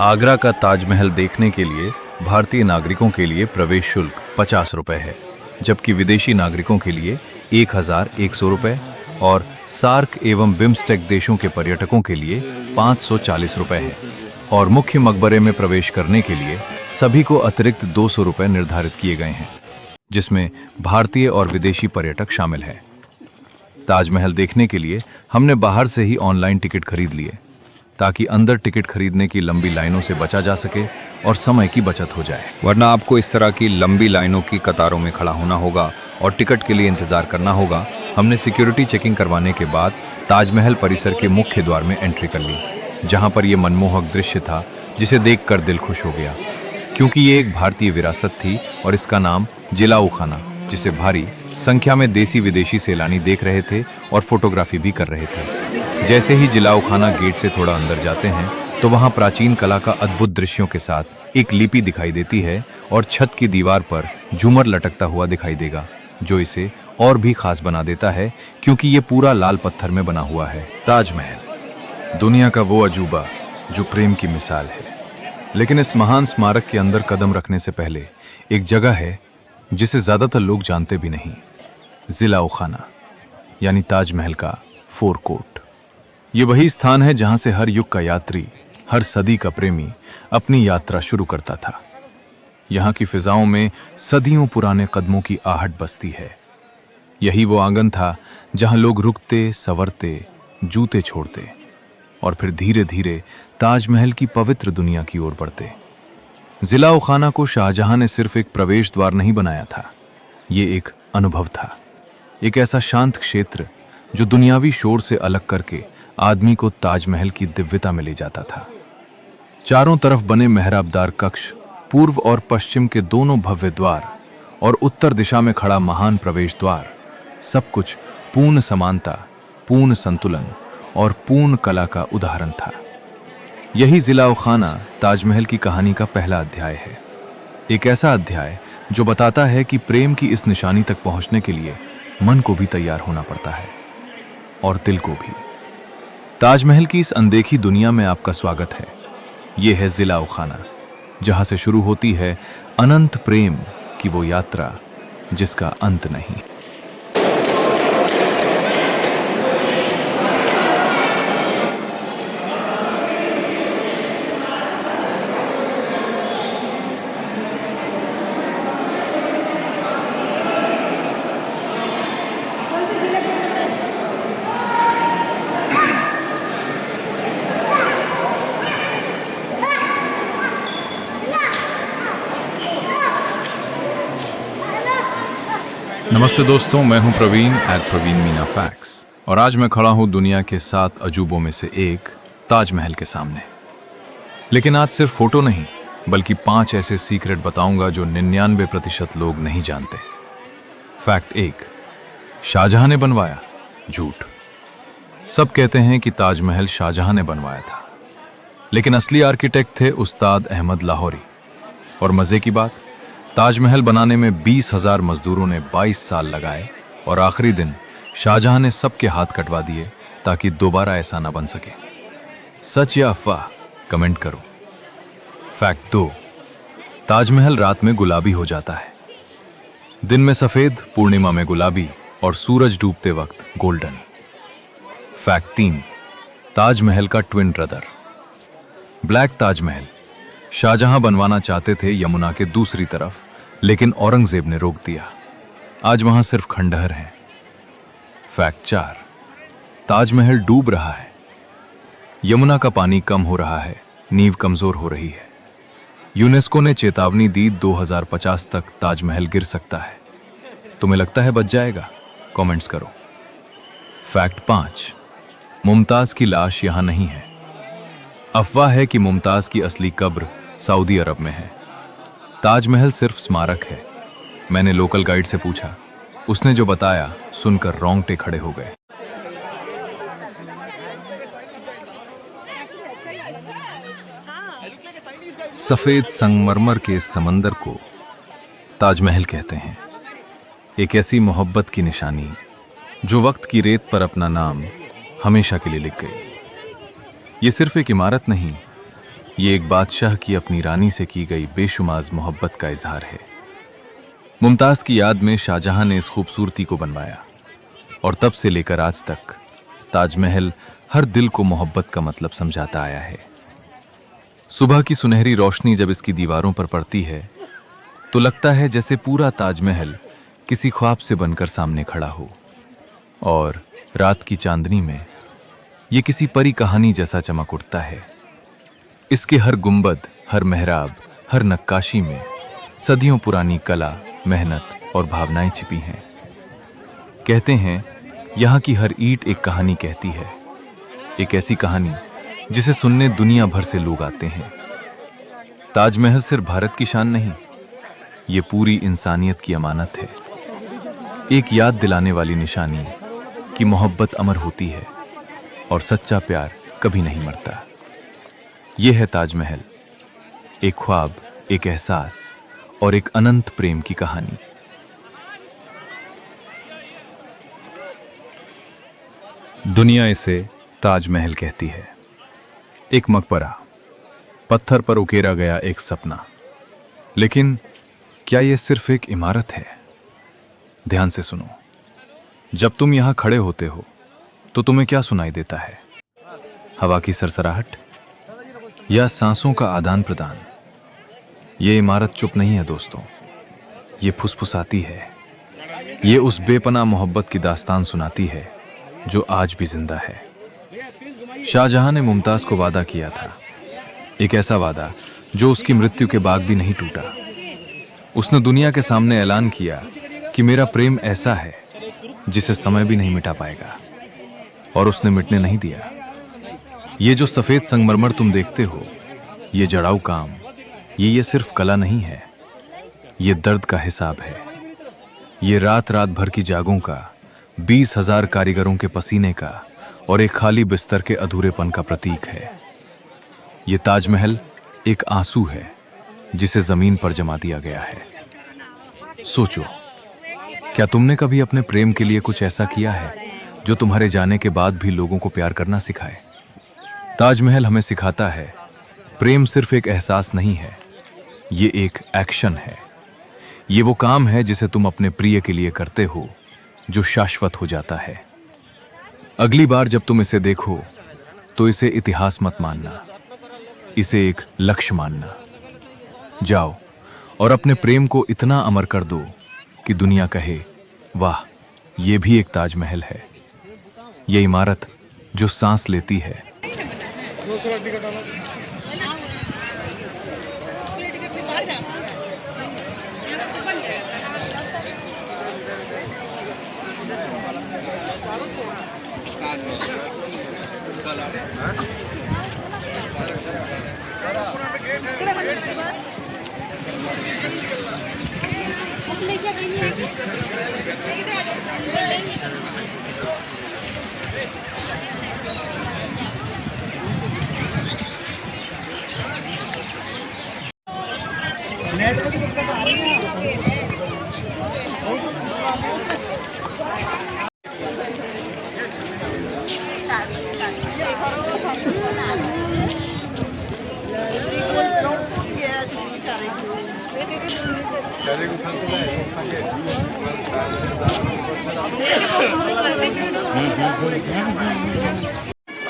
आगरा का ताजमहल देखने के लिए भारतीय नागरिकों के लिए प्रवेश शुल्क 50 रुपये है, जबकि विदेशी नागरिकों के लिए 1100 रुपये और सार्क एवं बिम्स्टेक देशों के पर्यटकों के लिए 540 रुपये है। और मुख्य मकबरे में प्रवेश करने के लिए सभी को अतिरिक्त 200 रुपये निर्धारित किए गए हैं, जिसमें भारतीय और विदेशी पर्यटक शामिल हैं। ताजमहल देखने के लिए हमने बाहर से ही ऑनलाइन टिकट खरीद लिए, ताकि अंदर टिकट खरीदने की लंबी लाइनों से बचा जा सके और समय की बचत हो जाए, वरना आपको इस तरह की लंबी लाइनों की कतारों में खड़ा होना होगा और टिकट के लिए इंतजार करना होगा। हमने सिक्योरिटी चेकिंग करवाने के बाद ताजमहल परिसर के मुख्य द्वार में एंट्री कर ली, जहां पर यह मनमोहक दृश्य था जिसे देखकर दिल खुश हो गया, क्योंकि ये एक भारतीय विरासत थी और इसका नाम जिलाऊ खाना, जिसे भारी संख्या में देसी विदेशी सैलानी देख रहे थे और फोटोग्राफी भी कर रहे थे। जैसे ही जिलाऊ खाना गेट से थोड़ा अंदर जाते हैं तो वहां प्राचीन कला का अद्भुत दृश्यों के साथ एक लिपि दिखाई देती है और छत की दीवार पर झूमर लटकता हुआ दिखाई देगा, जो इसे और भी खास बना देता है, क्योंकि ये पूरा लाल पत्थर में बना हुआ है। ताजमहल दुनिया का वो अजूबा जो प्रेम की मिसाल है, लेकिन इस महान स्मारक के अंदर कदम रखने से पहले एक जगह है जिसे ज्यादातर लोग जानते भी नहीं, जिलाऊ खाना यानी ताजमहल का फोर कोर्ट। ये वही स्थान है जहां से हर युग का यात्री, हर सदी का प्रेमी अपनी यात्रा शुरू करता था। यहाँ की फिजाओं में सदियों पुराने कदमों की आहट बसती है। यही वो आंगन था जहां लोग रुकते, संवरते, जूते छोड़ते और फिर धीरे धीरे ताजमहल की पवित्र दुनिया की ओर बढ़ते। जिलाऊ खाना को शाहजहां ने सिर्फ एक प्रवेश द्वार नहीं बनाया था, ये एक अनुभव था, एक ऐसा शांत क्षेत्र जो दुनियावी शोर से अलग करके आदमी को ताजमहल की दिव्यता में ले जाता था। चारों तरफ बने मेहराबदार कक्ष, पूर्व और पश्चिम के दोनों भव्य द्वार और उत्तर दिशा में खड़ा महान प्रवेश द्वार, सब कुछ पूर्ण समानता, पूर्ण संतुलन और पूर्ण कला का उदाहरण था। यही जिलाऊ खाना ताजमहल की कहानी का पहला अध्याय है, एक ऐसा अध्याय जो बताता है कि प्रेम की इस निशानी तक पहुंचने के लिए मन को भी तैयार होना पड़ता है और दिल को भी। ताजमहल की इस अनदेखी दुनिया में आपका स्वागत है। यह है जिलाऊ खाना, जहां से शुरू होती है अनंत प्रेम की वो यात्रा जिसका अंत नहीं। नमस्ते दोस्तों, मैं हूं प्रवीण प्रवीण मीना फैक्ट्स, और आज मैं खड़ा हूं दुनिया के 7 अजूबों में से एक ताजमहल के सामने। लेकिन आज सिर्फ फोटो नहीं, बल्कि 5 ऐसे सीक्रेट बताऊंगा जो 99% लोग नहीं जानते। फैक्ट 1, शाहजहां ने बनवाया। झूठ। सब कहते हैं कि ताजमहल शाहजहां ने बनवाया था, लेकिन असली आर्किटेक्ट थे उस्ताद अहमद लाहौरी। और मजे की बात, ताजमहल बनाने में 20,000 मजदूरों ने 22 साल लगाए और आखिरी दिन शाहजहां ने सबके हाथ कटवा दिए ताकि दोबारा ऐसा ना बन सके। सच या अफवाह, कमेंट करो। फैक्ट 2, ताजमहल रात में गुलाबी हो जाता है। दिन में सफेद, पूर्णिमा में गुलाबी और सूरज डूबते वक्त गोल्डन। फैक्ट 3, ताजमहल का twin brother. Black Taj Mahal Shah Jahan बनवाना चाहते थे यमुना के दूसरी तरफ, लेकिन औरंगजेब ने रोक दिया। आज वहां सिर्फ खंडहर हैं। फैक्ट 4, ताजमहल डूब रहा है। यमुना का पानी कम हो रहा है, नींव कमजोर हो रही है। यूनेस्को ने चेतावनी दी 2050 तक ताजमहल गिर सकता है। तुम्हें लगता है बच जाएगा? कमेंट्स करो। फैक्ट 5, मुमताज की लाश यहां नहीं है। अफवाह है कि मुमताज की असली कब्र सऊदी अरब में है। ताजमहल सिर्फ स्मारक है। मैंने लोकल गाइड से पूछा, उसने जो बताया सुनकर रोंगटे खड़े हो गए। सफेद संगमरमर के इस समंदर को ताजमहल कहते हैं, एक ऐसी मोहब्बत की निशानी जो वक्त की रेत पर अपना नाम हमेशा के लिए लिख गई। ये सिर्फ एक इमारत नहीं, ये एक बादशाह की अपनी रानी से की गई बेशुमार मोहब्बत का इजहार है। मुमताज की याद में शाहजहां ने इस खूबसूरती को बनवाया और तब से लेकर आज तक ताजमहल हर दिल को मोहब्बत का मतलब समझाता आया है। सुबह की सुनहरी रोशनी जब इसकी दीवारों पर पड़ती है तो लगता है जैसे पूरा ताजमहल किसी ख्वाब से बनकर सामने खड़ा हो, और रात की चांदनी में ये किसी परी कहानी जैसा चमक उठता है। इसके हर गुंबद, हर मेहराब, हर नक्काशी में सदियों पुरानी कला, मेहनत और भावनाएं छिपी हैं। कहते हैं यहाँ की हर ईंट एक कहानी कहती है, एक ऐसी कहानी जिसे सुनने दुनिया भर से लोग आते हैं। ताजमहल सिर्फ भारत की शान नहीं, ये पूरी इंसानियत की अमानत है, एक याद दिलाने वाली निशानी कि मोहब्बत अमर होती है और सच्चा प्यार कभी नहीं मरता। ये है ताजमहल, एक ख्वाब, एक एहसास और एक अनंत प्रेम की कहानी। दुनिया इसे ताजमहल कहती है, एक मकबरा, पत्थर पर उकेरा गया एक सपना। लेकिन क्या यह सिर्फ एक इमारत है? ध्यान से सुनो। जब तुम यहां खड़े होते हो तो तुम्हें क्या सुनाई देता है? हवा की सरसराहट या सांसों का आदान प्रदान? ये इमारत चुप नहीं है दोस्तों, ये फुसफुसाती है। ये उस बेपनाह मोहब्बत की दास्तान सुनाती है जो आज भी जिंदा है। शाहजहां ने मुमताज को वादा किया था, एक ऐसा वादा जो उसकी मृत्यु के बाद भी नहीं टूटा। उसने दुनिया के सामने ऐलान किया कि मेरा प्रेम ऐसा है जिसे समय भी नहीं मिटा पाएगा, और उसने मिटने नहीं दिया। ये जो सफेद संगमरमर तुम देखते हो, ये जड़ाऊ काम, ये सिर्फ कला नहीं है, ये दर्द का हिसाब है। ये रात रात भर की जागों का, 20,000 कारीगरों के पसीने का और एक खाली बिस्तर के अधूरेपन का प्रतीक है। ये ताजमहल एक आंसू है जिसे जमीन पर जमा दिया गया है। सोचो, क्या तुमने कभी अपने प्रेम के लिए कुछ ऐसा किया है जो तुम्हारे जाने के बाद भी लोगों को प्यार करना सिखाए? ताजमहल हमें सिखाता है, प्रेम सिर्फ एक एहसास नहीं है, ये एक एक्शन है। ये वो काम है जिसे तुम अपने प्रिय के लिए करते हो जो शाश्वत हो जाता है। अगली बार जब तुम इसे देखो तो इसे इतिहास मत मानना, इसे एक लक्ष्य मानना। जाओ और अपने प्रेम को इतना अमर कर दो कि दुनिया कहे, वाह, ये भी एक ताजमहल है। ये इमारत जो सांस लेती है।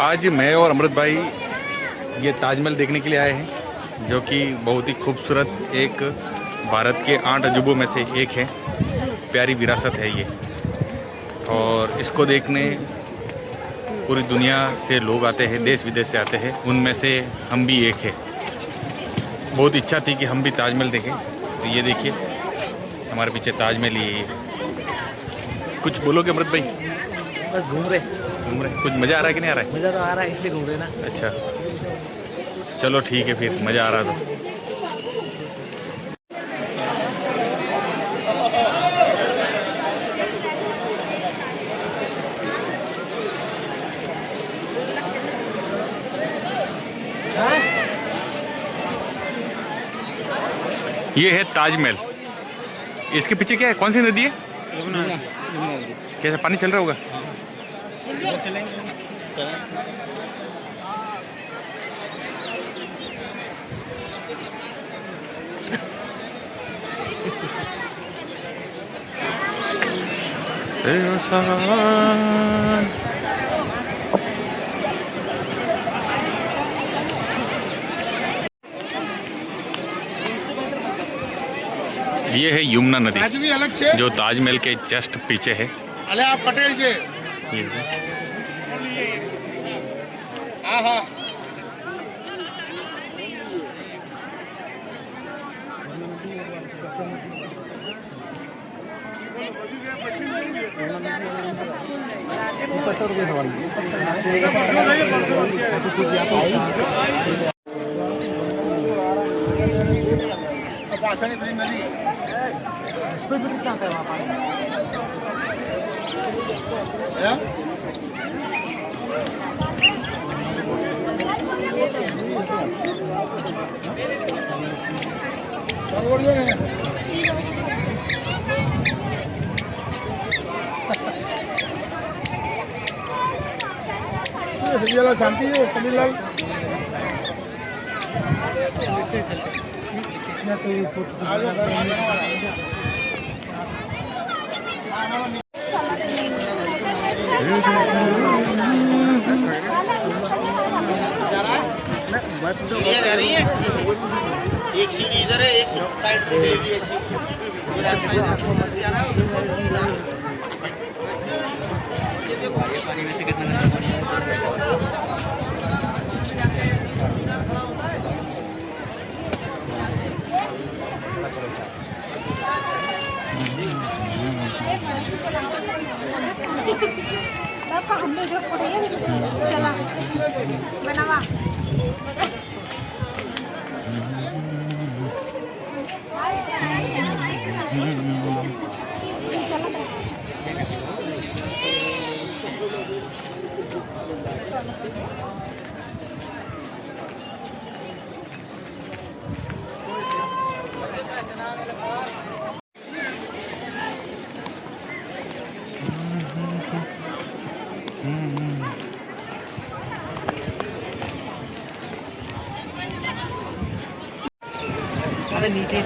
आज मैं और अमृत भाई ये ताजमहल देखने के लिए आए हैं, जो कि बहुत ही खूबसूरत, एक भारत के 8 अजूबों में से एक है। प्यारी विरासत है ये, और इसको देखने पूरी दुनिया से लोग आते हैं, देश विदेश से आते हैं, उनमें से हम भी एक है। बहुत इच्छा थी कि हम भी ताजमहल देखें। तो ये देखिए, हमारे पीछे ताजमहल ही है। कुछ बोलोगे अमृत भाई? बस घूम रहे। कुछ मज़ा आ रहा है कि नहीं आ रहा है? मज़ा तो आ रहा है, इसलिए घूम रहे ना। अच्छा, चलो ठीक है, फिर मज़ा आ रहा तो। ये है ताजमहल। इसके पीछे क्या है? कौन सी नदी है? कैसा पानी चल रहा होगा? ये है यमुना नदी आज भी अलग छे जो ताजमहल के जस्ट पीछे है। अले आप पटेल छे ये है। हाँ हाँ पाषाणी नदी है? शांति है समीर लाल एक सीढ़ी इधर है, एक साइड पे ऐसी रास्ता इधर जा रहा है। पानी में से कितना हमने जो चला बनावा नीचे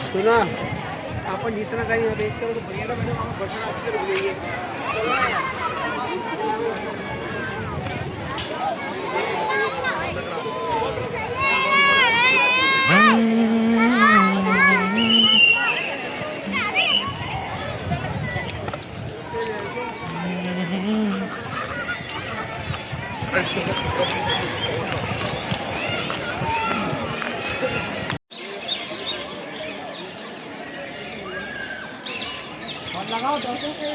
सुना आपण जितना काही बेस करो तो बढ़िया मैंने वहाँ बटन अच्छी कर गई है। लगाओ दर्शकों के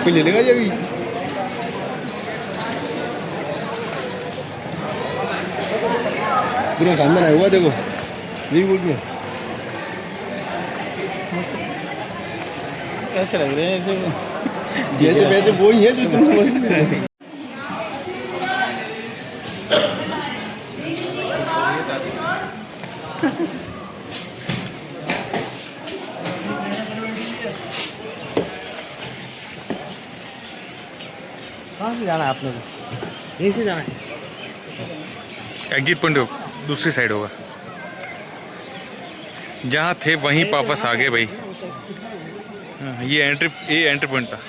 कोई ले लेगा ये भी पूरा खानदान आया हुआ देखो यही बोल के कैसे लग रहे हैं ऐसे जैसे वैसे वो ही है जो तुम समझ रहे हो। कहाँ से जाना है आप लोग? यहीं से जाना है। एग्जिट पॉइंट दूसरी साइड होगा, जहाँ थे वहीं वापस आ गए भाई। हाँ, ये एंट्री पॉइंट था।